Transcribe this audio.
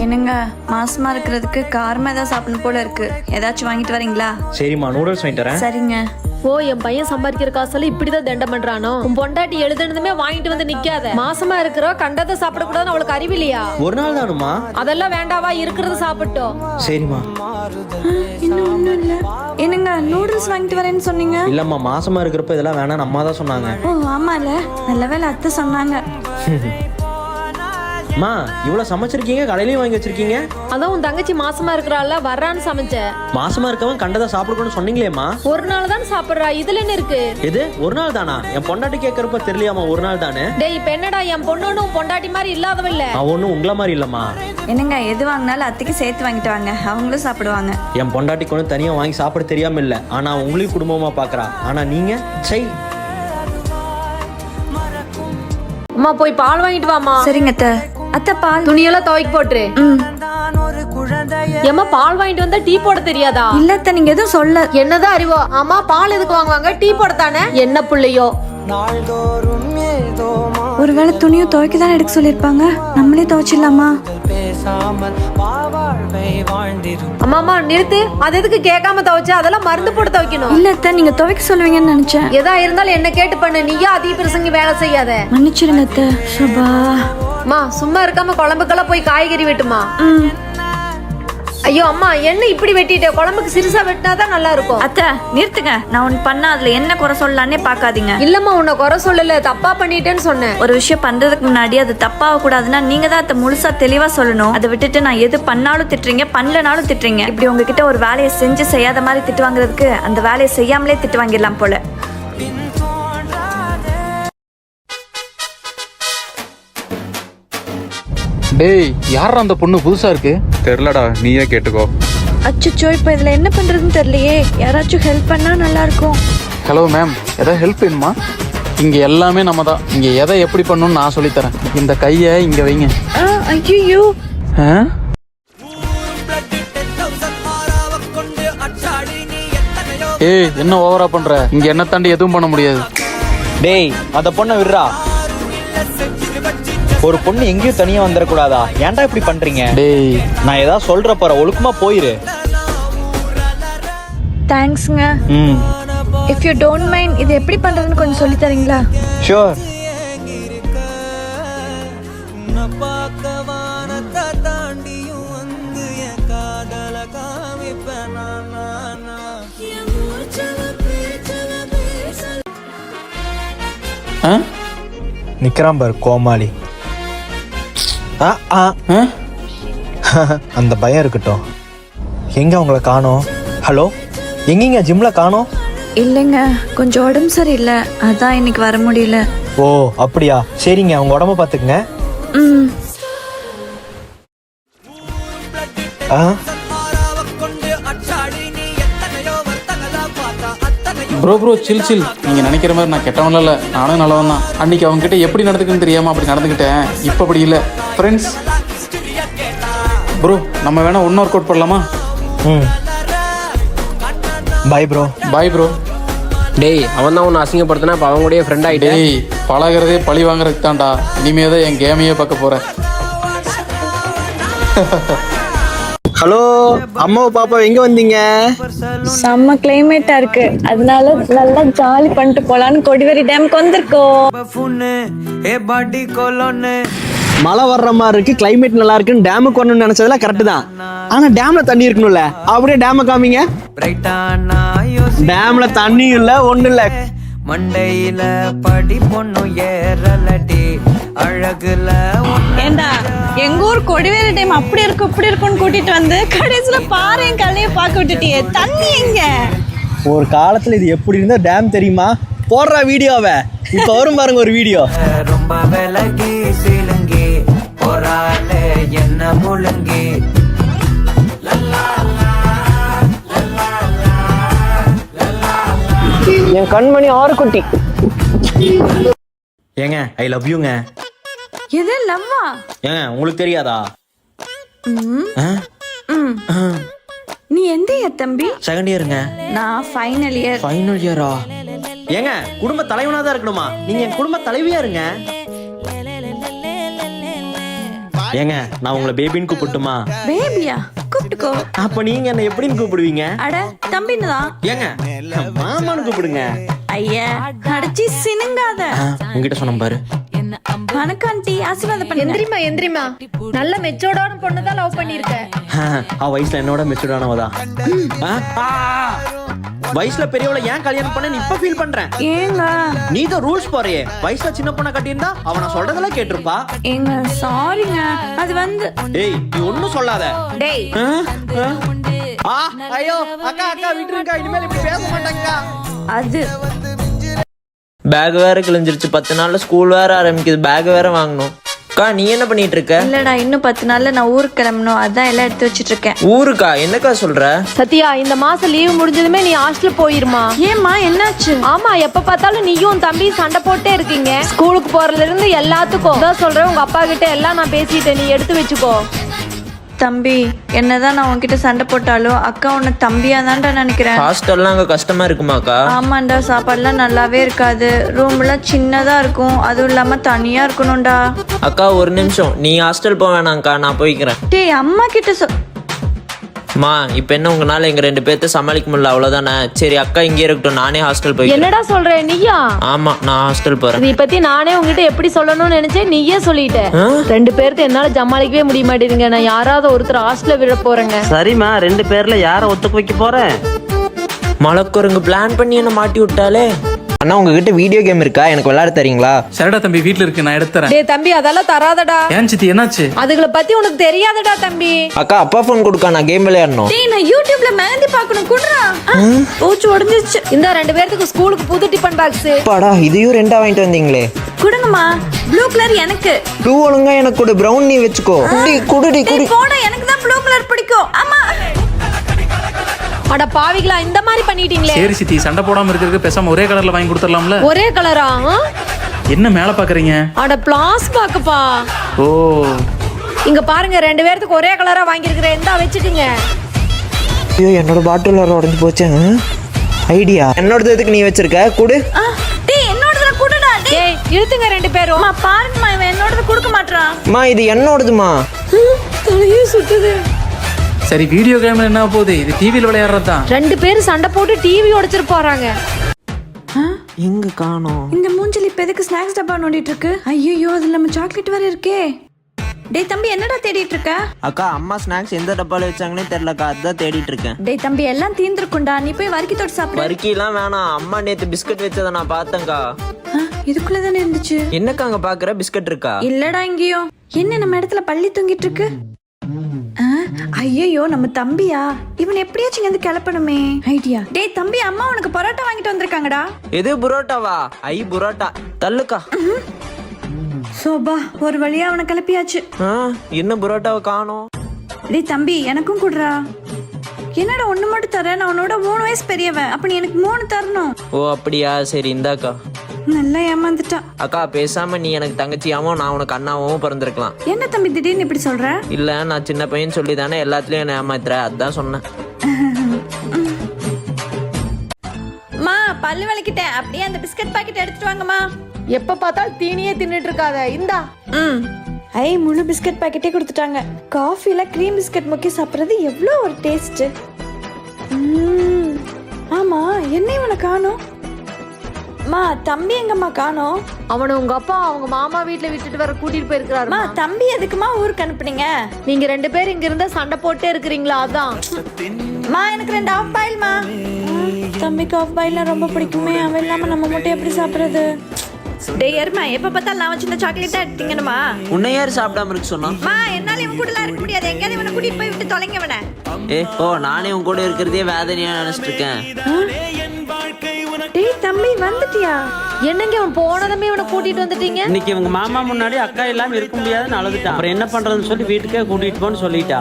என்னங்க மாசமா இருக்கிறதுக்கு காரமா ஏதாவது சாப்பிடணும் போல இருக்கு. ஏதாச்சும் வாங்கிட்டு வரீங்களா? சரிம்மா, நூடுல்ஸ் வாங்கிட்டு வரேன். சரிங்க. ஓ, என் பையன் சம்பாதிக்கிற காசுல இப்படிதான் தண்டம் பண்றானோ? உன் பொண்டாட்டி எழுதுனதுமே வாங்கிட்டு வந்து நிக்காத. மாசமா இருக்கிறோ கண்டதை சாப்பிடக்கூடாதுன்னு அவளுக்கு அறிவில்லையா? ஒரு நாள் தானுமா? அதெல்லாம் வேண்டாவா, இருக்கிறது சாப்பிட்டோம். சரிம்மா. இன்னும் ஒண்ணும் இல்ல. என்னங்க நூடுல்ஸ் வாங்கிட்டு வரேன்னு சொன்னீங்க? இல்லம்மா, மாசமா இருக்கிறப்ப இதெல்லாம் வேணாம் அம்மா தான் சொன்னாங்க. ஓ ஆமால, நல்ல வேளை அத்தை சொன்னாங்க. அம்மா, இவ்வளவு சமைச்சிருக்கீங்க, கடையிலயும் வாங்கி வச்சிருக்கீங்க. அதான் உன் தங்கச்சி மாசமா இருக்கிறாள், வர்றான்னு சமைச்சேன். மாசமா இருக்கவன் கண்டதை சாப்பிடணும்னு சொன்னீங்களேம்மா. ஒரு நாள் தான் சாப்பிடுறா, இதுல என்ன இருக்கு? எது ஒரு நாள் தானா? என் பொண்டாட்டி கேட்கறப்ப தெரியலையாமா ஒரு நாள் தானே? டேய், இப்ப என்னடா என் பொண்ணு பொண்டாட்டி மாதிரி இல்லாதவ இல்ல. அவ ஒன்னும் உங்கள மாதிரி இல்லம்மா. என்னங்க எது வாங்கினாலும் அத்தைக்கு சேர்த்து வாங்கிட்டு வாங்க, அவங்களும் சாப்பிடுவாங்க. என் பொண்டாட்டிக்கு ஒன்றும் தனியா வாங்கி சாப்பிட தெரியாம இல்ல, ஆனா உங்களையும் குடும்பமா பாக்குறா. ஆனா நீங்க சை. அம்மா போய் பால் வாங்கிட்டு வாமா. சரிங்க அத்தை. அத்தை பால். துணியெல்லாம் துவைக்க போட்டுரு. ஏமா பால் வாங்கிட்டு வந்தா டீ போட தெரியாதா? இல்ல அத்தை, நீங்க எதுவும் சொல்ல. என்னதான் அறிவோ? ஆமா, பால் எதுக்கு வாங்குவாங்க? டீ போடத்தானே. என்ன புள்ளையோ? ஒருவேளை துணியும் துவைக்க தானே எடுக்க சொல்லிருப்பாங்க, நம்மளே துவைச்சிடலாமா? அம்மா நிறுத்து. அது எதுக்கு கேட்காம துவைச்ச? அதெல்லாம் மருந்து போட்டு துவைக்கணும். இல்ல அத்தை, நீங்க துவைக்க சொல்லுவீங்கன்னு நினைச்சேன். எதா இருந்தாலும் என்ன கேட்டு பண்ணு, நீயா அதிக பிரசங்கி வேலை செய்யாத. மன்னிச்சிருங்க அத்தை. சுபா அம்மா சும்மா இருக்காம குழம்புக்கெல்லாம் போய் காய்கறி வெட்டுமா. ஐயோ அம்மா, என்ன இப்படி வெட்டிட்ட? குழம்புக்கு சிறுசா வெட்டினாதான் நல்லா இருக்கும். அத்தை நிறுத்துங்க, நான் ஒன்னு பண்ணா அதுல என்ன குறை சொல்லலான்னே பாக்காதீங்க. இல்லம்மா, உன்னை குறை சொல்லல, தப்பா பண்ணிட்டேன்னு சொன்னேன். ஒரு விஷயம் பண்றதுக்கு முன்னாடி அது தப்பாக கூடாதுன்னா நீங்க தான் அதை முழுசா தெளிவா சொல்லணும். அதை விட்டுட்டு நான் எது பண்ணாலும் திட்டுறீங்க, பண்ணலனாலும் திட்டுறீங்க. இப்படி உங்ககிட்ட ஒரு வேலையை செஞ்சு செய்யாத மாதிரி திட்டு வாங்குறதுக்கு அந்த வேலையை செய்யாமலே திட்டு வாங்கிடலாம் போல. டேய், யாரா அந்த பொண்ணு புதுசா இருக்கு? தெரிலடா, நீயே கேட்டுக்கோ. அச்சோ, இப்போ இதுல என்ன பண்றதுன்னு தெரியலையே. யாராச்சும் ஹெல்ப் பண்ணா நல்லா இருக்கும். ஹலோ மேம், ஏதாவது ஹெல்ப் வேணுமா? இங்க எல்லாமே நம்ம தான். இங்க எதை எப்படி பண்ணணும்னு நான் சொல்லித்தரேன். இந்த கையை இங்க வைங்க. ஐயோ, ஏய், என்ன ஓவரா பண்ற? இங்க என்ன தாண்டி எதுவும் பண்ண முடியாது. டேய், அந்த பொண்ணை விடுறா. ஒரு பொண்ணு எங்கேயும் தனியா வந்துடக்கூடாதா? ஏன்டா இப்படி பண்றீங்க? டேய், நான் ஏதாவது சொல்ற போற, ஒழுக்கமா போயிரு. தேங்க்ஸ்ங்க. இஃப் யூ டோன்ட் மைண்ட், இது எப்படி பண்றதுன்னு கொஞ்சம் சொல்லி தரீங்களா? ஷூர். நிக்கிறான் பாரு கோமாளி. அந்த பயம் இருக்கட்டும். எங்க உங்களை காணோம்? ஹலோ, எங்கீங்க? ஜிம்ல காணோம்? இல்லைங்க, கொஞ்சம் உடம்பு சரியில்லை, அதான் இன்னைக்கு வர முடியல. ஓ அப்படியா? சரிங்க, உங்க உடம்ப பாத்துக்குங்க. Bro chill. நீங்க நினைக்கிற மாதிரி நான் கெட்டவன்ல இல்ல, நானும் நல்லவன் தான். அன்னைக்கு அவங்க கிட்ட எப்படி நடந்துக்குன்னு தெரியாம அப்படி நடந்துக்கிட்டேன். இப்ப அப்படி இல்ல ஃப்ரெண்ட்ஸ். ப்ரோ, நம்ம வேணா ஒன்னு ஒர்க் அவுட் பண்ணலாமா? Bye bro. Bye bro. டேய், அவன் தான் உன்னை அசிங்கப்படுத்தினா இப்போ அவங்க கூட ஃப்ரெண்ட் ஆகிட்டே. டேய், பழகிறதே பழி வாங்குறதுக்கு தான்டா. இனிமே தான் என் கேமையே பார்க்க போறேன். ஹலோ, அம்மாவை பாப்பா எங்க வந்தீங்க? செம்ம கிளைமேட்டா இருக்கு, அதனால நல்லா ஜாலி பண்ணிட்டு போலான்னு கொடிவேரி டேம்க்கு வந்திருக்கோம். மழை வர்ற மாதிரி இருக்கு, கிளைமேட் நல்லா இருக்குன்னு டேமுக்கு வரணும்னு நினைச்சதுல கரெக்ட் தான். ஆனா டேம்ல தண்ணி இருக்கணும்ல, அப்படியே டேம காமிங்க. டேம்ல தண்ணி இல்ல, ஒண்ணு இல்ல. மண்டையில படி பொண்ணு ஏறலடி அழகுல. ஏண்டா, எங்க ஊர் கொடிவேரி டேம் அப்படி இருக்கு இப்படி இருக்குன்னு கூட்டிட்டு வந்து கடைசியில பாரு என் கல்லைய பார்க்க விட்டுட்டியே. தண்ணி எங்க? ஒரு காலத்துல இது எப்படி இருந்தா டேம் தெரியுமா? போடுற வீடியோவை இப்ப வரும் பாருங்க ஒரு வீடியோ. ரொம்ப விலகி சிலுங்கி போறாளே என்ன முழுங்கி. என் கண்மணி ஆறு குட்டி. ஏங்க, ஐ லவ் யூங்க. எது லவ்வா? ஏங்க, உங்களுக்கு தெரியாதா? நீ எந்த இயர் தம்பி? செகண்ட் இயருங்க. நான் ஃபைனல் இயர். ஃபைனல் இயரா? ஏங்க, குடும்ப தலைவனா தான் இருக்கணுமா? நீங்க என் குடும்ப தலைவியா இருங்க. ஏங்க நான் உங்களை பேபின்னு கூப்பிட்டுமா? பேபியா? கூப்பிட்டுக்கோ. அப்ப நீங்க என்ன எப்படின்னு கூப்பிடுவீங்க? அட தம்பின்னு தான். ஏங்க மாமான்னு கூப்பிடுங்க. ஐயா அடிச்சு சினுங்காத. உங்ககிட்ட சொன்ன பாரு. வணக்கம் ஆண்டி, ஆசீர்வாதம் பண்ணுங்க. எந்திரிமா எந்திரிமா, நல்ல மெச்சோர்டான பொண்ணு தான் லவ் பண்ணிருக்க. அவ வயசுல என்னோட மெச்சூர்டானவதான். வயசுல பெரியவளை ஏன் கல்யாணம் பண்ண இப்ப ஃபீல் பண்றேன். ஏங்க நீ தான் ரூல்ஸ் போறியே. வயசுல சின்ன பொண்ணை கட்டியிருந்தா அவன சொல்றதெல்லாம் கேட்டிருப்பா. ஏங்க சாரிங்க, அது வந்து. ஏய் நீ ஒண்ணும் சொல்லாத. டேய் ஐயோ அக்கா அக்கா விட்டுருக்கா, இனிமேல் இப்படி பேச மாட்டாங்க. அது பேக் வேற கிழிஞ்சிருச்சு, 10 நாள்ல ஸ்கூல் வேற ஆரம்பிக்குது, பேக் வேற வாங்கணும். அக்கா நீ என்ன பண்ணிட்டு இருக்க? இல்லடா, இன்னும் 10 நாள்ல நான் ஊருக்கு கிளம்பணும், அதான் எல்லாம் எடுத்து வச்சிட்டு இருக்கேன். ஊருக்கா? என்னக்கா சொல்ற? சத்யா, இந்த மாசம் லீவு முடிஞ்சதுமே நீ ஹாஸ்டல் போயிருமா. ஏமா என்னாச்சு? ஆமா, எப்ப பார்த்தாலும் நீயும் உன் தம்பி சண்டை போட்டே இருக்கீங்க. ஸ்கூலுக்கு போறதுல இருந்து எல்லாத்துக்கும் தான் சொல்றேன். உங்க அப்பா கிட்ட எல்லாம் நான் பேசிட்டேன், நீ எடுத்து வச்சுக்கோ. தம்பி, என்னதான் நான் உன்கிட்ட சண்டை போட்டாலும் அக்கா உன்னை தம்பியா தான்டா நினைக்கிறேன். ஹாஸ்டல்லாம் அங்க கஷ்டமா இருக்குமாக்கா? ஆமாண்டா, சாப்பாடுலாம் நல்லாவே இருக்காது, ரூம்லாம் சின்னதா இருக்கும், அதுவும் இல்லாம தனியா இருக்கணும்டா. அக்கா ஒரு நிமிஷம், நீ ஹாஸ்டல் போக வேணாம்க்கா, நான் போய்க்கிறேன். டேய் அம்மா கிட்ட மா இப்ப என்ன உங்களால எங்க 2 பேர்த்த சமாளிக்க முடியல, அவ்வளவுதானே? சரி அக்கா இங்கே இருக்கட்டும், நானே ஹாஸ்டல் போய்க்கிறேன். என்னடா சொல்ற நீயா? ஆமா நான் ஹாஸ்டல் போறேன். இதை பத்தி நானே உங்ககிட்ட எப்படி சொல்லணும்னு நினைச்சேன், நீயே சொல்லிட்ட. 2 பேர்த்த என்னால சமாளிக்கவே முடிய மாட்டேங்குங்க. நான் யாராவது ஒருத்தர் ஹாஸ்டல்ல விட போறேங்க. சரிம்மா, 2 பேர்ல யார ஒத்துக்க வைக்க போறேன்? மலக்குரங்கு பிளான் பண்ணி என்ன மாட்டி விட்டாலே. அண்ணா உங்ககிட்ட வீடியோ கேம் இருக்கா? எனக்கு விளையாட தரீங்களா? சரிடா தம்பி, வீட்டுல இருக்கு, நான் எடுத்துறேன். டேய் தம்பி, அதெல்லாம் தராதடா. ஏன் சித்தி என்னாச்சு? அதுகளை பத்தி உனக்கு தெரியாதடா தம்பி. அக்கா அப்பா போன் கொடுக்கா, நான் கேம் விளையாடணும். டேய் நான் யூடியூப்ல மெஹந்தி பார்க்கணும், குடுறா. ஓச்சு உடைஞ்சிருச்சு. இந்த 2 பேருக்கு ஸ்கூலுக்கு புது டிபன் பாக்ஸ். பாடா இதையும் 2ஆ வாங்கிட்டு வந்தீங்களே. குடுங்கம்மா. ப்ளூ கலர் எனக்கு. ப்ளூ ஒழுங்கா எனக்கு கொடு, பிரவுன் நீ வச்சுக்கோ. குடுடி குடி. டேய் போடா, எனக்கு தான் ப்ளூ கலர் பிடிக்கும். ஆமா. அட பாவிகளா, இந்த மாதிரி பண்ணிட்டீங்களே. சரி சித்தி, சண்டை போடாம இருக்கிறதுக்கு பேசாம ஒரே கலர்ல வாங்கி கொடுத்துடலாம்ல? ஒரே கலரா? என்ன மேல பாக்குறீங்க? அட பிளாஸ் பாக்கப்பா. ஓ இங்க பாருங்க, 2 பேருக்கு ஒரே கலரா வாங்கியிருக்கிறேன், இந்தா வச்சுக்குங்க. ஐயோ என்னோட பாட்டில் வேற உடஞ்சு போச்சு. ஐடியா, என்னோடது எதுக்கு நீ வச்சிருக்க? குடு. டேய் என்னோடதுல குடுடா. டேய் இழுத்துங்க 2 பேரும். அம்மா பாருங்கம்மா, இவன் என்னோடது கொடுக்க மாட்றான். அம்மா இது என்னோடதுமா. தலையே சுத்துது. சரி, வீடியோ கேம் என்ன போகுது, இது டிவில விளையாடுறது தான். 2 பேரும் சண்டை போட்டு டிவி உடைச்சிட்டு போறாங்க. எங்க காணோம்? இந்த மூஞ்சில இப்ப எதுக்கு ஸ்நாக்ஸ் டப்பா நோண்டிட்டு இருக்கு? ஐயோ, அதுல நம்ம சாக்லேட் வேற இருக்கே. டேய் தம்பி, என்னடா தேடிட்டு இருக்க? அக்கா அம்மா ஸ்நாக்ஸ் எந்த டப்பால வச்சாங்கன்னே தெரியலக்கா, அதான் தேடிட்டு இருக்கேன். டேய் தம்பி, எல்லாம் தீந்துருக்கும்டா, நீ போய் வறுக்கி தொட்டு சாப்பிடு. வறுக்கிலாம் வேணாம், அம்மா நேத்து பிஸ்கட் வச்சதை நான் பார்த்தேன்க்கா. இதுக்குள்ள தானே இருந்துச்சு. என்னக்கா அங்க பாக்குற, பிஸ்கட் இருக்கா? இல்லடா எங்கேயோ. என்ன நம்ம இடத்துல பள்ளி தூங்கிட்டு இருக்கு? ஐயோ நம்ம தம்பியா? இவன் எப்படியாச்சும் இங்க இருந்து கிளப்பணுமே. ஐடியா. டேய் தம்பி, அம்மா உனக்கு பரோட்டா வாங்கிட்டு வந்திருக்காங்கடா. எது புரோட்டாவா? ஐ புரோட்டா தள்ளுக்கா. சோபா, ஒரு வழியா அவனை கிளப்பியாச்சு. என்ன புரோட்டாவை காணோம்? டேய் தம்பி, எனக்கும் குடுறா. என்னடா ஒண்ணு மட்டும் தர? நான் உன்னோட 3 வயசு பெரியவன், அப்ப நீ எனக்கு 3 தரணும். ஓ அப்படியா, சரி இந்தாக்கா. நல்லா ஏமாந்துட்டான். அக்கா பேசாம நீ எனக்கு தங்கச்சியாவும் நான் உனக்கு அண்ணாவும் பிறந்திருக்கலாம். என்ன தம்பி திடீர்னு இப்படி சொல்ற? இல்ல நான் சின்ன பையன் சொல்லி தானே எல்லாத்துலயும் என்ன ஏமாத்துற, அதான் சொன்னேன். மா பல்லு வலிக்கிட்டேன், அப்படியே அந்த பிஸ்கட் பாக்கெட் எடுத்துட்டு வாங்கம்மா. எப்ப பார்த்தாலும் தீனியே தின்னுட்டு இருக்காத, இந்தா. ஐ முழு பிஸ்கட் பாக்கெட்டே கொடுத்துட்டாங்க. காஃபில க்ரீம் பிஸ்கட் முக்கி சாப்பிடுறது எவ்வளோ ஒரு டேஸ்ட். ஆமா, என்ன இவனை காணோம்? மா தம்பி எங்கம்மா காணோம்? அவனை உங்க அப்பா அவங்க மாமா வீட்டுல விட்டுட்டு வர கூட்டிட்டு போயிருக்காரு. மா தம்பி எதுக்குமா ஊருக்கு அனுப்புனீங்க? நீங்க 2 பேரும் இங்க இருந்தா சண்டை போட்டே இருக்கிறீங்களா, அதான். மா எனக்கு 2 ஆஃப் பாயில் மா. தம்பிக்கு ஆஃப் பாயில்னா ரொம்ப பிடிக்குமே, அவன் இல்லாம நம்ம மட்டும் எப்படி சாப்பிடுறது? டேய் எருமா, எப்ப பார்த்தாலும் நான் வச்சிருந்த சாக்லேட்டா எடுத்தீங்கன்னுமா? உன்னை யார் சாப்பிடாம இருக்கு சொன்னா? மா என்னால இவன் கூடலாம் இருக்க முடியாது, எங்கேயாவது இவனை கூட்டிட்டு போய் விட்டு தொலைங்க இவனை. நானே உன் கூட இருக்கிறதே வேதனையா நினைச்சிட்டு இருக்கேன். டேய் தம்பி, வந்துட்டியா? என்னங்க இவன் போனதுமே இவனை கூட்டிட்டு வந்துட்டீங்க? இன்னைக்கு இவங்க மாமா முன்னாடி அக்கா இல்லாம இருக்க முடியாதுன்னு அழுதுட்டான். அப்புறம் என்ன பண்றதுன்னு சொல்லி வீட்டுக்கே கூட்டிட்டு போன்னு சொல்லிட்டா.